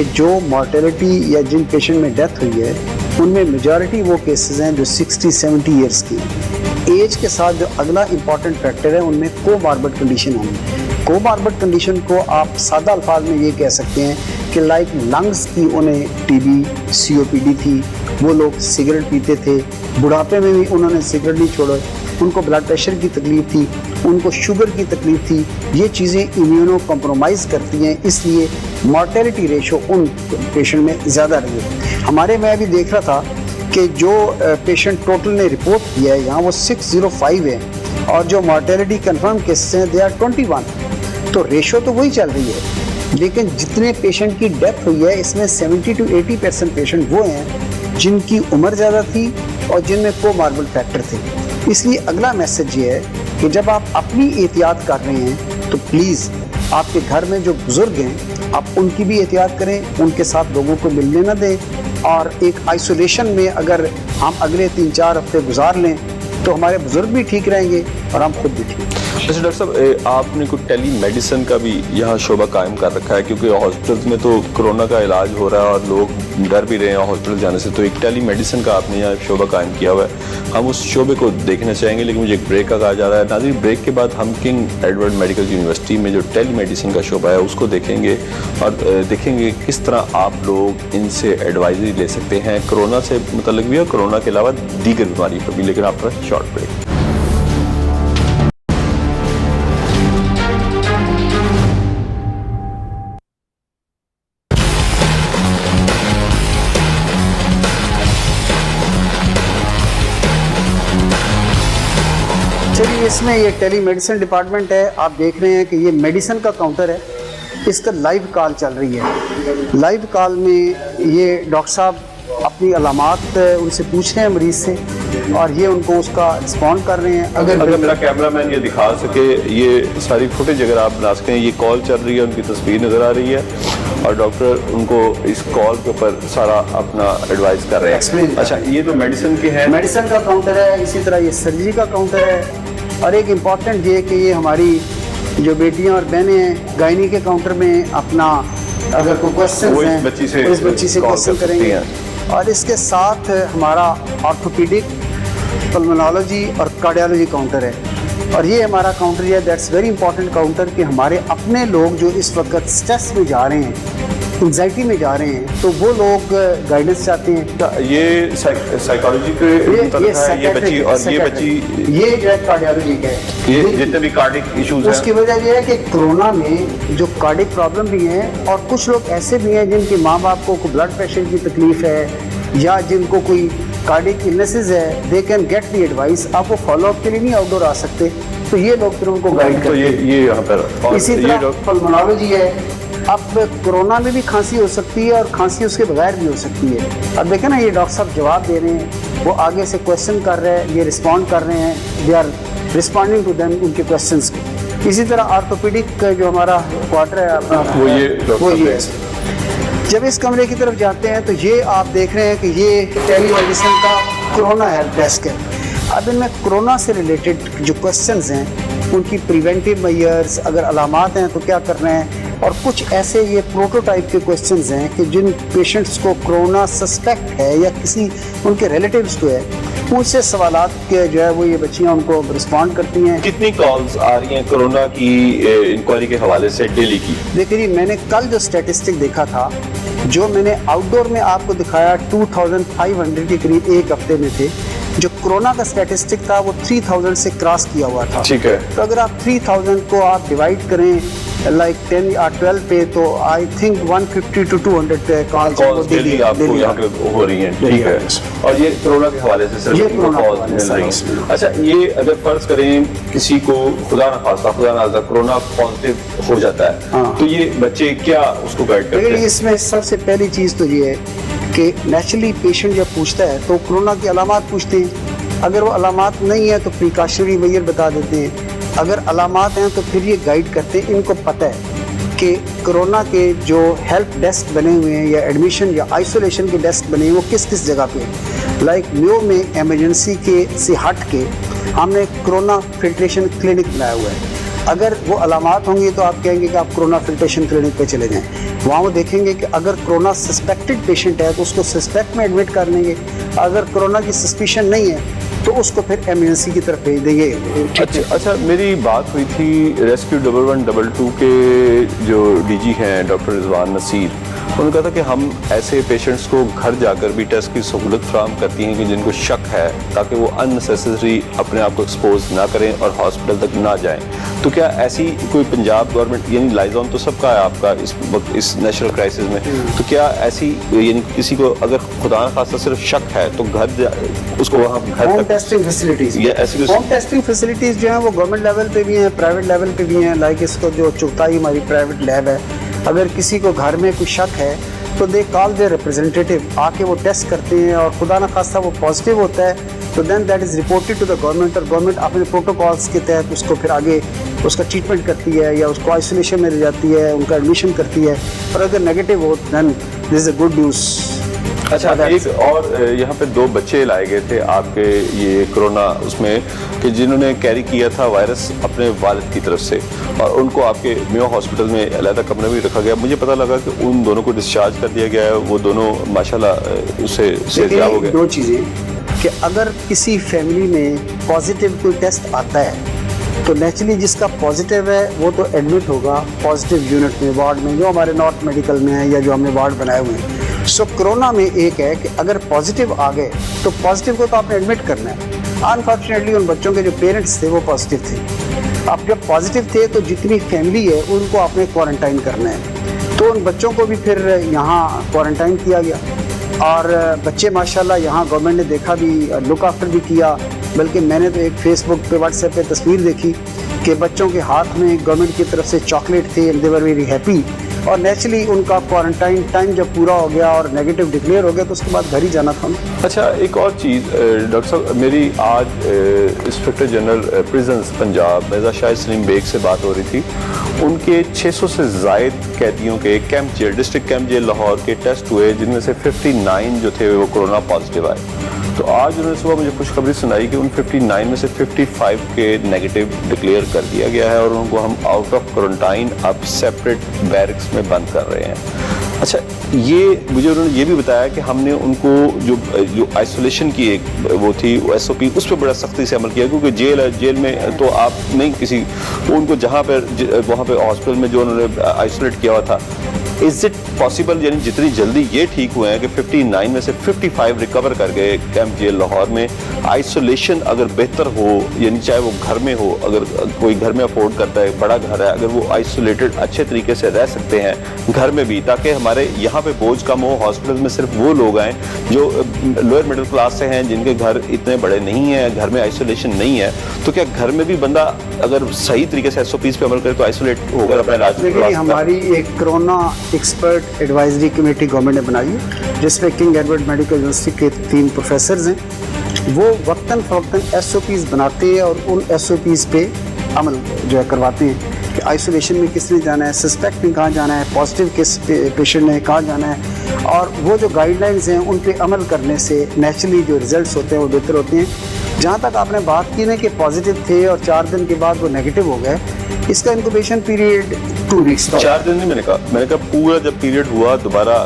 کہ جو مارٹیلٹی یا جن پیشنٹ میں ڈیتھ ہوئی ہے ان میں میجارٹی وہ کیسز ہیں جو 60-70 ایئرس کی ہیں۔ ایج کے ساتھ جو اگلا امپورٹنٹ فیکٹر ہے ان میں کو ماربڈ کنڈیشن ہوں۔ کو ماربڈ کنڈیشن کو آپ سادہ الفاظ میں یہ کہہ سکتے ہیں کہ لائک لنگس کی انہیں ٹی بی COPD تھی، وہ لوگ سگریٹ پیتے تھے، بڑھاپے میں بھی انہوں نے سگریٹ نہیں چھوڑا، ان کو بلڈ پریشر کی تکلیف تھی، ان کو شوگر کی تکلیف تھی، یہ چیزیں امیونو کمپرومائز کرتی ہیں، اس لیے مارٹیلٹی ریشو ان پیشنٹ میں زیادہ رہی ہے۔ ہمارے میں بھی دیکھ رہا تھا کہ جو پیشنٹ ٹوٹل نے رپورٹ کیا ہے یہاں وہ 605 ہے اور جو مارٹیلٹی کنفرم کیسز ہیں دے آر 21، تو ریشو تو وہی چل رہی ہے، لیکن جتنے پیشنٹ کی ڈیتھ ہوئی ہے اس میں 70-80% پیشنٹ وہ ہیں جن کی عمر زیادہ تھی اور جن میں کو ماربل فیکٹر تھے۔ اس لیے اگلا میسج یہ ہے کہ جب آپ اپنی احتیاط کر رہے ہیں تو پلیز آپ کے گھر میں جو بزرگ ہیں آپ ان کی بھی احتیاط کریں، ان کے ساتھ لوگوں کو ملنے نہ دیں، اور ایک آئسولیشن میں اگر ہم اگلے 3-4 ہفتے گزار لیں تو ہمارے بزرگ بھی ٹھیک رہیں گے اور ہم خود بھی ٹھیک۔ اچھا ڈاکٹر صاحب، آپ نے کوئی ٹیلی میڈیسن کا بھی یہاں شعبہ قائم کر رکھا ہے، کیونکہ ہاسپٹلس میں تو کرونا کا علاج ہو رہا ہے اور لوگ ڈر بھی رہے ہیں ہاسپٹل جانے سے، تو ایک ٹیلی میڈیسن کا آپ نے یہاں شعبہ قائم کیا ہوا ہے، ہم اس شعبے کو دیکھنا چاہیں گے، لیکن مجھے ایک بریک کا کہا جا رہا ہے۔ ناظرین، بریک کے بعد ہم کنگ ایڈورڈ میڈیکل یونیورسٹی میں جو ٹیلی میڈیسن کا شعبہ ہے اس کو دیکھیں گے اور دیکھیں گے کس طرح آپ لوگ ان سے ایڈوائزری لے سکتے ہیں کرونا سے متعلق بھی اور کرونا کے علاوہ دیگر بیماری پر بھی، لیکن آپ کا شارٹ بریک۔ چلیے، اس میں یہ ٹیلی میڈیسن ڈپارٹمنٹ ہے، آپ دیکھ رہے ہیں کہ یہ میڈیسن کا کاؤنٹر ہے، اس کا لائیو کال چل رہی ہے۔ لائیو کال میں یہ ڈاکٹر صاحب اپنی علامات ان سے پوچھ رہے ہیں مریض سے اور یہ ان کو اس کا رسپونڈ کر رہے ہیں۔ اگر میرا کیمرہ مین یہ دکھا سکے، یہ ساری فوٹیج اگر آپ بنا سکیں، یہ کال چل رہی ہے، ان کی تصویر نظر آ رہی ہے اور ڈاکٹر ان کو اس کال کے اوپر سارا اپنا ایڈوائز کر رہے ہیں۔ اچھا، یہ تو میڈیسن کے ہیں، میڈیسن کا کاؤنٹر ہے، اسی طرح یہ سرجری کا کاؤنٹر ہے، اور ایک امپورٹنٹ یہ کہ یہ ہماری جو بیٹیاں اور بہنیں ہیں گائنی کے کاؤنٹر میں اپنا اگر کوئی کوشچنز ہیں اس بچی سے کوشچن کریں گے، اور اس کے ساتھ ہمارا آرتھوپیڈک، پلمونالوجی اور کارڈیالوجی کاؤنٹر ہے، اور یہ ہمارا کاؤنٹر ہے دیٹس ویری امپورٹنٹ کاؤنٹر کہ ہمارے اپنے لوگ جو اس وقت اسٹریس میں جا رہے ہیں، انزائٹی میں جا رہے ہیں، تو وہ لوگ گائیڈنس چاہتے ہیں۔ یہ سائیکالوجی کے متعلق ہے، یہ بچی اور یہ بچی، یہ جو ہے کارڈیالوجی کا ہے، یہ جتنے بھی کارڈک ایشوز ہیں، اس کی وجہ یہ ہے کہ کرونا میں جو کارڈک پرابلم بھی ہیں اور کچھ لوگ ایسے بھی ہیں جن کے ماں باپ کو کوئی بلڈ پریشر کی تکلیف ہے یا جن کو کوئی کارڈک النیسز ہے، they can get the advice. آپ وہ فالو اپ کے لیے نہیں آؤٹ ڈور آ سکتے، تو یہ لوگ پھر ان کو گائیڈ کرتے ہیں۔ یہ یہاں پر اسی طرح پلمونالوجی ہے، اب کرونا میں بھی کھانسی ہو سکتی ہے اور کھانسی اس کے بغیر بھی ہو سکتی ہے۔ اب دیکھیں نا، یہ ڈاکٹر صاحب جواب دے رہے ہیں، وہ آگے سے کویشچن کر رہے ہیں، یہ رسپونڈ کر رہے ہیں، they are responding to them, ان کے کویشچنس کے۔ اسی طرح آرتھوپیڈک جو ہمارا کوارٹر ہے اپنا، وہ یہ جب اس کمرے کی طرف جاتے ہیں تو یہ آپ دیکھ رہے ہیں کہ یہ ٹیلی میڈیسن کا کرونا ہیلپ ڈیسک ہے۔ اب ان میں کرونا سے ریلیٹڈ جو کویشچنز ہیں ان کی پریونٹیو میئرز، اگر علامات ہیں تو کیا کر رہے ہیں، اور کچھ ایسے یہ پروٹوٹائپ کے کویشچنز ہیں کہ جن پیشنٹس کو کرونا سسپیکٹ ہے یا کسی ان کے ریلیٹیوز کو ہے، ان سے سوالات کے جو ہے وہ یہ بچیاں ان کو رسپونڈ کرتی ہیں۔ کتنی کالز آ رہی ہیں کرونا کی انکوائری کے حوالے سے ڈیلی کی؟ دیکھیے، میں نے کل جو اسٹیٹسٹک دیکھا تھا، جو میں نے آؤٹ ڈور میں آپ کو دکھایا 2500 کے قریب ایک ہفتے میں تھے، جو کرونا کا اسٹیٹسٹک تھا وہ 3000 سے کراس کیا ہوا تھا۔ ٹھیک ہے، تو اگر آپ 3000 کو آپ ڈیوائڈ کریں لائک 10 یا 12 پہ، تو I think 150 to 200 calls daily آپ کو یہاں پہ ہو رہی ہیں۔ ٹھیک ہے، اور یہ کرونا کے حوالے سے صرف کالز مل رہی ہیں۔ اچھا، یہ اگر فرض کریں کسی کو خدا نخواستہ کرونا پازیٹیو ہو جاتا ہے تو یہ بچے کیا اس کو گائیڈ کرتے ہیں؟ اس میں سب سے پہلی چیز تو یہ ہے کہ نیچرلی پیشنٹ جب پوچھتا ہے تو کرونا کی علامات پوچھتے ہیں، اگر وہ علامات نہیں ہے تو پریکاشنری میئر بتا دیتے ہیں، اگر علامات ہیں تو پھر یہ گائیڈ کرتے ہیں۔ ان کو پتہ ہے کہ کرونا کے جو ہیلپ ڈیسک بنے ہوئے ہیں یا ایڈمیشن یا آئسولیشن کے ڈیسک بنے ہیں وہ کس کس جگہ پہ ہیں۔ لائک میو میں ایمرجنسی کے سے ہٹ کے ہم نے کرونا فلٹریشن کلینک بنایا ہوا ہے۔ اگر وہ علامات ہوں گی تو آپ کہیں گے کہ آپ کرونا فلٹریشن کلینک پہ چلے جائیں. وہاں وہ دیکھیں گے کہ اگر کرونا سسپیکٹڈ پیشنٹ ہے تو اس کو سسپیکٹ میں ایڈمٹ کر لیں گے. اگر کرونا کی سسپیشن نہیں ہے تو اس کو پھر ایمرجنسی کی طرف بھیج دیں گے. اچھا میری بات ہوئی تھی ریسکیو 1122 کے جو ڈی جی ہیں ڈاکٹر رضوان نصیر, انہوں نے کہا تھا کہ ہم ایسے پیشنٹس کو گھر جا کر بھی ٹیسٹ کی سہولت فراہم کرتی ہیں کہ جن کو شک ہے, تاکہ وہ اننیسیسری اپنے آپ کو ایکسپوز نہ کریں اور ہاسپٹل تک نہ جائیں. تو کیا ایسی کوئی پنجاب گورنمنٹ, یعنی لائزون تو سب کا ہے آپ کا اس وقت اس نیشنل کرائسس میں, تو کیا ایسی یعنی کسی کو اگر خدا نخواستہ صرف شک ہے تو گھر اس کو وہاں گھر home testing facilities, home testing facilities جو ہیں وہ گورنمنٹ لیول پہ بھی ہیں, پرائیویٹ لیول پہ بھی ہیں. لائک اس کو جو چغتائی ہماری پرائیویٹ لیب ہے, اگر کسی کو گھر میں کوئی شک ہے تو دے کال دے ریپرزینٹیو, آ کے وہ ٹیسٹ کرتے ہیں اور خدا نخواستہ وہ پازیٹیو ہوتا ہے تو then that is reported to the government, اور گورنمنٹ اپنے پروٹوکالس کے تحت اس کو پھر آگے اس کا ٹریٹمنٹ کرتی ہے یا اس کو آئسولیشن میں لے جاتی ہے, ان کا ایڈمیشن کرتی ہے. اور اگر نیگیٹو ہو then this is a good news. اچھا ایک اور یہاں پہ 2 بچے لائے گئے تھے آپ کے یہ کرونا اس میں, کہ جنہوں نے کیری کیا تھا وائرس اپنے والد کی طرف سے, اور ان کو آپ کے میو ہاسپٹل میں علیحدہ کمرے میں رکھا گیا. مجھے پتہ لگا کہ ان دونوں کو ڈسچارج کر دیا گیا ہے, وہ دونوں ماشاءاللہ اس سے صحتیاب ہو گئے. 2 چیزیں کہ اگر کسی فیملی میں پازیٹیو کوئی ٹیسٹ آتا ہے تو نیچرلی جس کا پازیٹیو ہے وہ تو ایڈمٹ ہوگا پازیٹیو یونٹ میں, وارڈ میں, جو ہمارے نارتھ میڈیکل میں ہے یا جو ہم نے وارڈ بنائے ہوئے ہیں. سو کرونا میں ایک ہے کہ اگر پازیٹیو آ گئے تو پازیٹیو کو تو آپ نے ایڈمٹ کرنا ہے. انفارچونیٹلی ان بچوں کے جو پیرنٹس تھے وہ پازیٹیو تھے. آپ جب پازیٹیو تھے تو جتنی فیملی ہے ان کو آپ نے کوارنٹائن کرنا ہے, تو ان بچوں کو بھی پھر یہاں کوارنٹائن کیا گیا. اور بچے ماشاءاللہ یہاں گورنمنٹ نے دیکھا بھی, لک آفٹر بھی کیا. بلکہ میں نے تو ایک فیس بک پہ واٹس ایپ پہ تصویر دیکھی کہ بچوں کے ہاتھ میں گورنمنٹ کی طرف سے چاکلیٹ تھے, and they were very happy. اور نیچرلی ان کا کوارنٹائن ٹائم جب پورا ہو گیا اور نیگیٹو ڈکلیئر ہو گیا تو اس کے بعد گھر ہی جانا تھا. اچھا ایک اور چیز ڈاکٹر صاحب, میری آج انسپکٹر جنرل پریزنس پنجاب مرزا شاہد سلیم بیگ سے بات ہو رہی تھی. ان کے 600 سے زائد قیدیوں کے camp jail, district camp jail Lahore کے ٹیسٹ ہوئے, جن میں سے 59 جو تھے وہ کرونا پازیٹیو آئے. تو آج انہوں نے صبح مجھے خوشخبری سنائی کہ ان 59 میں سے 55 کے نیگیٹو ڈکلیئر کر دیا گیا ہے, اور ان کو ہم آؤٹ آف کوارنٹائن اب سیپریٹ بیرکس میں بند کر رہے ہیں. اچھا یہ مجھے انہوں نے یہ بھی بتایا کہ ہم نے ان کو جو آئسولیشن کی ایک وہ تھی SOP, اس پہ بڑا سختی سے عمل کیا, کیونکہ جیل میں تو آپ نہیں کسی ان کو جہاں پہ وہاں پہ ہاسپٹل میں جو انہوں نے آئسولیٹ کیا ہوا تھا, از اٹ پاسبل یعنی جتنی جلدی یہ ٹھیک ہوئے ہیں کہ 59 میں سے 55 ریکور کر گئے کیمپ جیل لاہور میں, آئسولیشن اگر بہتر ہو, یعنی چاہے وہ گھر میں ہو, اگر کوئی گھر میں افورڈ کرتا ہے, بڑا گھر ہے, اگر وہ آئسولیٹڈ اچھے طریقے سے رہ سکتے ہیں گھر میں بھی, تاکہ ہمارے یہاں پہ بوجھ کم ہو. ہاسپٹل میں صرف وہ لوگ آئیں جو لوئر مڈل کلاس سے ہیں, جن کے گھر اتنے بڑے نہیں ہیں, گھر میں آئسولیشن نہیں ہے, تو کیا گھر میں بھی بندہ اگر صحیح طریقے سے SOPs پہ عمل کرے تو آئسولیٹ ہوگا اپنے علاج. دیکھیے ہماری ایک corona expert advisory committee government نے بنائی ہے, جس میں کنگ ایڈورڈ میڈیکل یونیورسٹی کے 3 پروفیسرز ہیں. وہ وقتاً فوقتاً SOPs بناتے ہیں اور ان SOPs پہ عمل جو ہے کرواتے ہیں کہ آئسولیشن میں کس نے جانا ہے, سسپیکٹ میں کہاں جانا ہے, پازیٹیو کس پیشنٹ نے کہاں جانا ہے. اور وہ جو گائیڈ لائنز ہیں ان پہ عمل کرنے سے نیچرلی جو ریزلٹس ہوتے ہیں وہ بہتر ہوتے ہیں. جہاں تک آپ نے بات کی نا کہ پازیٹیو تھے اور 4 دن کے بعد وہ نیگیٹو ہو گئے, اس کا انکوبیشن پیریڈ 2 ویکس تھا. 4 دن نہیں, میں نے کہا پورا جب پیریڈ ہوا دوبارہ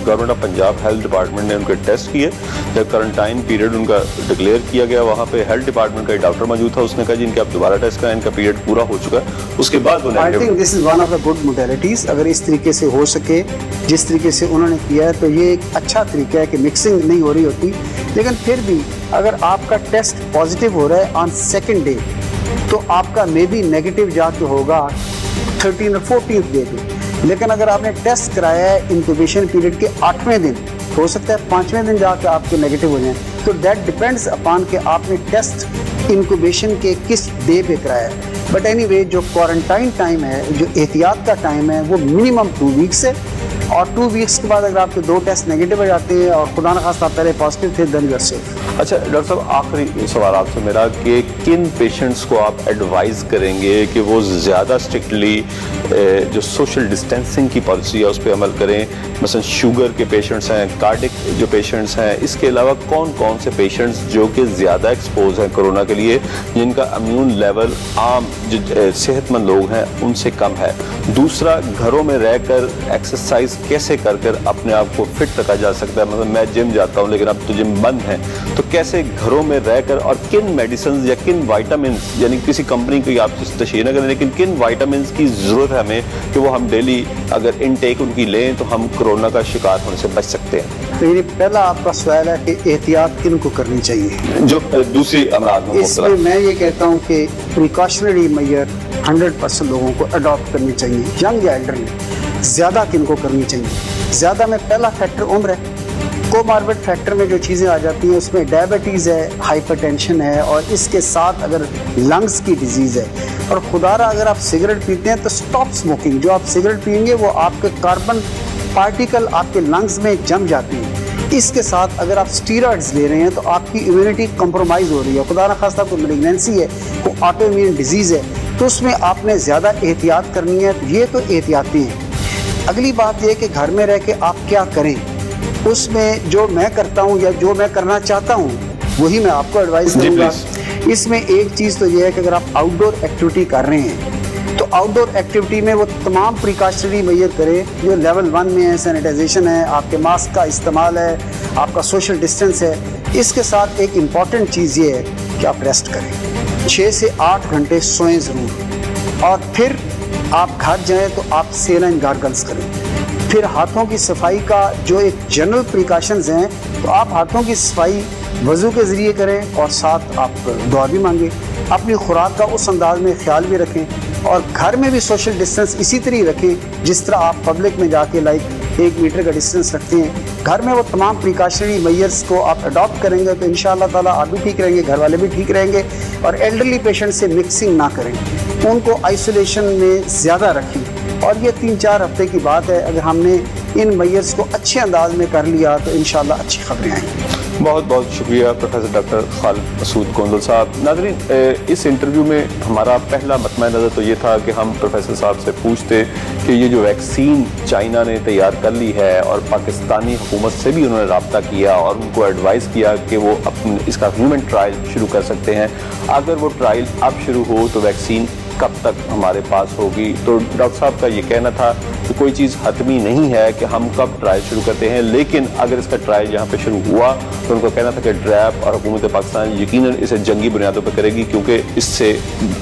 government of Punjab health department نے ان کے ٹیسٹ کیے, جب کوارنٹائن پیریڈ ان کا ڈکلیئر کیا گیا, وہاں پہ ہیلتھ ڈپارٹمنٹ کا ڈاکٹر موجود تھا, اس نے کہا جی ان کے آپ دوبارہ ٹیسٹ کریں, ان کا پیریڈ پورا ہو چکا ہے, اس کے بعد وہ I think this is one of the good modalities. اگر اس طریقے سے ہو سکے جس طریقے سے انہوں نے کیا ہے تو یہ ایک اچھا طریقہ ہے کہ مکسنگ نہیں ہو رہی ہوتی. لیکن پھر بھی اگر آپ کا ٹیسٹ پازیٹیو ہو رہا ہے آن سیکنڈ ڈے تو آپ کا مے بی نیگیٹو جا کے ہوگا 13 اور 14th ڈے پہ. لیکن اگر آپ نے ٹیسٹ کرایا ہے انکوبیشن پیریڈ کے 8ویں دن, ہو سکتا ہے 5ویں دن جا کے آپ کے نیگیٹو ہو جائیں, تو دیٹ ڈپینڈس اپان کہ آپ نے ٹیسٹ انکوبیشن کے کس ڈے پہ کرایا ہے. بٹ اینی وے جو کوارنٹائن ٹائم ہے, جو احتیاط کا ٹائم ہے, وہ منیمم 2 ویکس ہے. اور 2 weeks کے بعد اگر آپ کے 2 ٹیسٹ نیگیٹو ہو جاتے ہیں اور خدا نخواستہ آپ پہلے پازیٹیو تھے دین یو آر سیف۔ اچھا ڈاکٹر صاحب، آخری سوال آپ سے میرا کہ کن پیشنٹس کو آپ ایڈوائز کریں گے کہ وہ زیادہ اسٹرکٹلی جو سوشل ڈسٹینسنگ کی پالیسی ہے اس پہ عمل کریں؟ مثلا شوگر کے پیشنٹس ہیں، کارڈک جو پیشنٹس ہیں، اس کے علاوہ کون کون سے پیشنٹس جو کہ زیادہ ایکسپوز ہیں کرونا کے لیے، جن کا امیون لیول عام جو صحت مند لوگ ہیں ان سے کم ہے؟ دوسرا، گھروں میں رہ کر ایکسرسائز کیسے کر کر اپنے آپ کو فٹ رکھا جا سکتا ہے؟ مثلا میں جم جاتا ہوں لیکن اب تو جم بند ہیں، تو کیسے گھروں میں رہ کر اور کن میڈیسنز یا کن وائٹامنز، یعنی کسی کمپنی کی آپ سے تشہیر نہ کریں لیکن کن وائٹامنز کی ضرورت ہے ہمیں کہ وہ ہم ڈیلی اگر انٹیک ان کی لیں تو ہم کرونا کا شکار ہونے سے بچ سکتے ہیں؟ تو یہ پہلا آپ کا سوال ہے کہ احتیاط کن کو کرنی چاہیے جو دوسری امراض میں اس میں میں یہ کہتا ہوں کہ پریکاشنری میئر 100% لوگوں کو اڈاپٹ کرنی چاہیے، ینگ یا ایلڈرلی۔ زیادہ کن کو کرنی چاہیے؟ زیادہ میں پہلا فیکٹر عمر ہے۔ کوماربڈ فیکٹر میں جو چیزیں آ جاتی ہیں اس میں ڈائبٹیز ہے، ہائپر ٹینشن ہے، اور اس کے ساتھ اگر لنگس کی ڈیزیز ہے، اور خدارہ اگر آپ سگریٹ پیتے ہیں تو سٹاپ سموکنگ۔ جو آپ سگریٹ پئیں گے وہ آپ کے کاربن پارٹیکل آپ کے لنگس میں جم جاتی ہیں۔ اس کے ساتھ اگر آپ اسٹیرائڈز لے رہے ہیں تو آپ کی امیونٹی کمپرومائز ہو رہی ہے، خدا نخواستہ کوئی ملیگنینسی ہے، کوئی آٹو امیون ڈیزیز ہے، تو اس میں آپ نے زیادہ احتیاط کرنی ہے۔ یہ تو احتیاطی ہیں۔ اگلی بات یہ کہ گھر میں رہ کے آپ کیا کریں، اس میں جو میں کرتا ہوں یا جو میں کرنا چاہتا ہوں وہی میں آپ کو ایڈوائز کروں گا۔ اس میں ایک چیز تو یہ ہے کہ اگر آپ آؤٹ ڈور ایکٹیویٹی کر رہے ہیں تو آؤٹ ڈور ایکٹیویٹی میں وہ تمام پریکاشنری میئر کریں جو لیول 1 میں ہے، سینیٹائزیشن ہے، آپ کے ماسک کا استعمال ہے، آپ کا سوشل ڈسٹینس ہے۔ اس کے ساتھ ایک امپورٹنٹ چیز یہ ہے کہ آپ ریسٹ کریں، 6 سے 8 گھنٹے سوئیں ضرور، اور پھر آپ گھر جائیں تو آپ سیلائن گارگلز کریں۔ پھر ہاتھوں کی صفائی کا جو ایک جنرل پریکاشنز ہیں تو آپ ہاتھوں کی صفائی وضو کے ذریعے کریں، اور ساتھ آپ دعا بھی مانگیں۔ اپنی خوراک کا اس انداز میں خیال بھی رکھیں، اور گھر میں بھی سوشل ڈسٹینس اسی طرح رکھیں جس طرح آپ پبلک میں جا کے 1 میٹر کا ڈسٹینس رکھتے ہیں۔ گھر میں وہ تمام پریکاشنری میئرز کو آپ اڈاپٹ کریں گے تو انشاءاللہ تعالیٰ آپ بھی ٹھیک رہیں گے، گھر والے بھی ٹھیک رہیں گے۔ اور ایلڈرلی پیشنٹ سے مکسنگ نہ کریں، ان کو آئسولیشن میں زیادہ رکھیں، اور یہ 3-4 ہفتے کی بات ہے۔ اگر ہم نے ان میئرز کو اچھے انداز میں کر لیا تو انشاءاللہ اچھی خبریں آئیں گی۔ بہت بہت شکریہ پروفیسر ڈاکٹر خالد مسعود کوندل صاحب۔ ناظرین، اس انٹرویو میں ہمارا پہلا مطمع نظر تو یہ تھا کہ ہم پروفیسر صاحب سے پوچھتے کہ یہ جو ویکسین چائنا نے تیار کر لی ہے اور پاکستانی حکومت سے بھی انہوں نے رابطہ کیا اور ان کو ایڈوائز کیا کہ وہ اس کا ہیومن ٹرائل شروع کر سکتے ہیں، اگر وہ ٹرائل اب شروع ہو تو ویکسین کب تک ہمارے پاس ہوگی؟ تو ڈاکٹر صاحب کا یہ کہنا تھا کہ کوئی چیز حتمی نہیں ہے کہ ہم کب ٹرائل شروع کرتے ہیں، لیکن اگر اس کا ٹرائل یہاں پہ شروع ہوا تو ان کا کہنا تھا کہ ڈریپ اور حکومت پاکستان یقیناً اسے جنگی بنیادوں پہ کرے گی، کیونکہ اس سے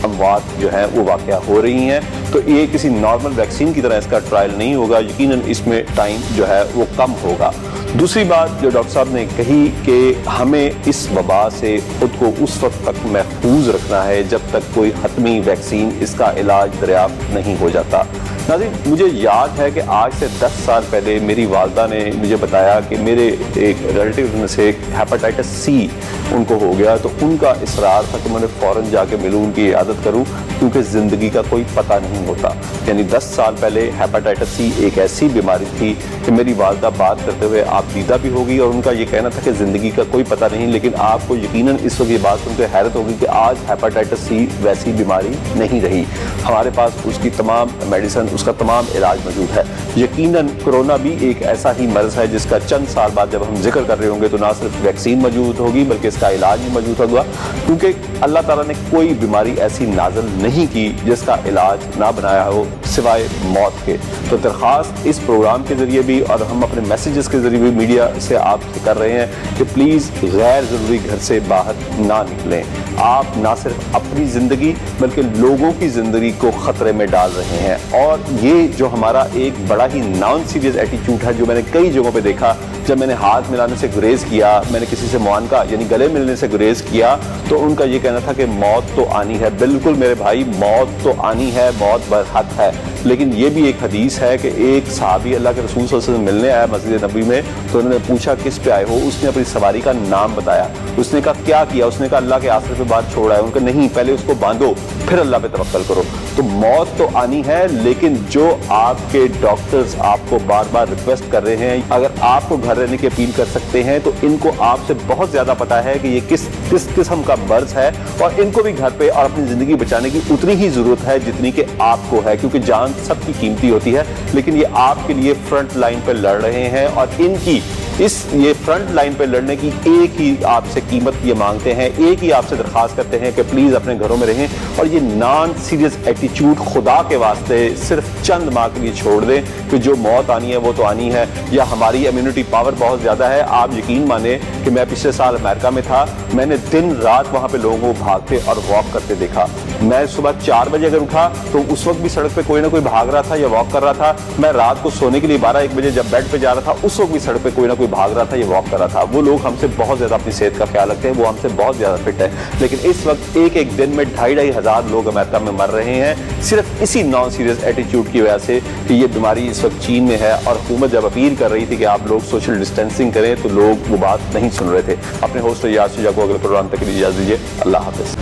اموات جو ہیں وہ واقع ہو رہی ہیں۔ تو یہ کسی نارمل ویکسین کی طرح اس کا ٹرائل نہیں ہوگا، یقیناً اس میں ٹائم جو ہے وہ کم ہوگا۔ دوسری بات جو ڈاکٹر صاحب نے کہی کہ ہمیں اس وبا سے خود کو اس وقت تک محفوظ رکھنا ہے جب تک کوئی حتمی ویکسین اس کا علاج دریافت نہیں ہو جاتا۔ ناظرین، مجھے یاد ہے کہ آج سے 10 سال پہلے میری والدہ نے مجھے بتایا کہ میرے ایک ریلیٹیو میں سے ہیپاٹائٹس سی ان کو ہو گیا، تو ان کا اصرار تھا کہ میں نے فوراً جا کے ملوں، ان کی عیادت کروں، کیونکہ زندگی کا کوئی پتہ نہیں ہوتا۔ یعنی 10 سال پہلے ہیپاٹائٹس سی ایک ایسی بیماری تھی کہ میری والدہ بات کرتے ہوئے آپ دیدہ بھی ہوگی، اور ان کا یہ کہنا تھا کہ زندگی کا کوئی پتہ نہیں، لیکن آپ کو یقیناً اس وقت یہ بات سن کے حیرت ہوگی کہ آج ہیپاٹائٹس سی ویسی بیماری نہیں رہی، ہمارے پاس اس کی تمام میڈیسن، اس کا تمام علاج موجود ہے۔ یقیناً کرونا بھی ایک ایسا ہی مرض ہے جس کا چند سال بعد جب ہم ذکر کر رہے ہوں گے تو نہ صرف ویکسین موجود ہوگی بلکہ اس کا علاج بھی موجود ہوگا، کیونکہ اللہ تعالیٰ نے کوئی بیماری ایسی نازل نہیں کی جس کا علاج نہ بنایا ہو سوائے موت کے۔ تو درخواست اس پروگرام کے ذریعے بھی اور ہم اپنے میسیجز کے ذریعے بھی میڈیا سے آپ سے کر رہے ہیں کہ پلیز غیر ضروری گھر سے باہر نہ نکلیں۔ آپ نہ صرف اپنی زندگی بلکہ لوگوں کی زندگی کو خطرے میں ڈال رہے ہیں، اور یہ جو ہمارا ایک بڑا ہی نان سیریس ایٹیچیوڈ ہے جو میں نے کئی جگہوں پہ دیکھا، جب میں نے ہاتھ ملانے سے گریز کیا، میں نے کسی سے معانقہ یعنی گلے ملنے سے گریز کیا، تو ان کا یہ کہنا تھا کہ موت تو آنی ہے۔ بالکل میرے بھائی، موت تو آنی ہے، موت برحق ہے، لیکن یہ بھی ایک حدیث ہے کہ ایک صحابی اللہ کے رسول صلی اللہ علیہ وسلم ملنے آیا مسجد نبوی میں, تو انہوں نے پوچھا کس پہ آئے ہو, اس نے اپنی سواری کا نام بتایا. اس نے کہا کیا کیا؟ اس نے کہا اللہ کے آسرے پہ بات چھوڑا ہے. ان کا نہیں, پہلے اس کو باندھو پھر اللہ پہ توکل کرو. تو موت تو آنی ہے, لیکن جو آپ کے ڈاکٹرز آپ کو بار بار ریکویسٹ کر رہے ہیں, اگر آپ کو گھر رہنے کی اپیل کر سکتے ہیں تو ان کو آپ سے بہت زیادہ پتا ہے کہ یہ کس قسم کا مرض ہے, اور ان کو بھی گھر پہ اور اپنی زندگی بچانے کی اتنی ہی ضرورت ہے جتنی کہ آپ کو ہے, کیونکہ جان سب کی قیمتی ہوتی ہے. لیکن یہ آپ کے لیے فرنٹ لائن پہ لڑ رہے ہیں, اور ان کی یہ فرنٹ لائن پہ لڑنے کی ایک ہی آپ سے قیمت یہ مانگتے ہیں, ایک ہی آپ سے درخواست کرتے ہیں کہ پلیز اپنے گھروں میں رہیں, اور یہ نان سیریس ایٹیچیوڈ خدا کے واسطے صرف چند ماہ کے لیے چھوڑ دیں کہ جو موت آنی ہے وہ تو آنی ہے, یا ہماری امیونٹی پاور بہت زیادہ ہے. آپ یقین مانیں کہ میں پچھلے سال امریکہ میں تھا, میں نے دن رات وہاں پہ لوگوں کو بھاگتے اور واک کرتے دیکھا. میں صبح 4 بجے اگر اٹھا تو اس وقت بھی سڑک پہ کوئی نہ کوئی بھاگ رہا تھا یا واک کر رہا تھا. میں رات کو سونے کے لیے 12-1 بجے جب بیڈ پہ جا رہا تھا, اس وقت بھی سڑک پہ کوئی نہ کوئی بھاگ رہا تھا یا واک کر رہا تھا. وہ لوگ ہم سے بہت زیادہ اپنی صحت کا خیال رکھتے ہیں, وہ ہم سے بہت زیادہ فٹ ہے, لیکن اس وقت ایک دن میں 2,500 ہزار لوگ امریکہ میں مر رہے ہیں صرف اسی نان سیریس ایٹیچیوڈ کی وجہ سے کہ یہ بیماری اس وقت چین میں ہے. اور حکومت جب اپیل کر رہی تھی کہ آپ لوگ سوشل ڈسٹینسنگ کریں تو لوگ وہ بات نہیں سن رہے تھے. اپنے ہوسٹ ریاض شجاع کو اگلے پروگرام تک اجازت دیجیے. اللہ حافظ.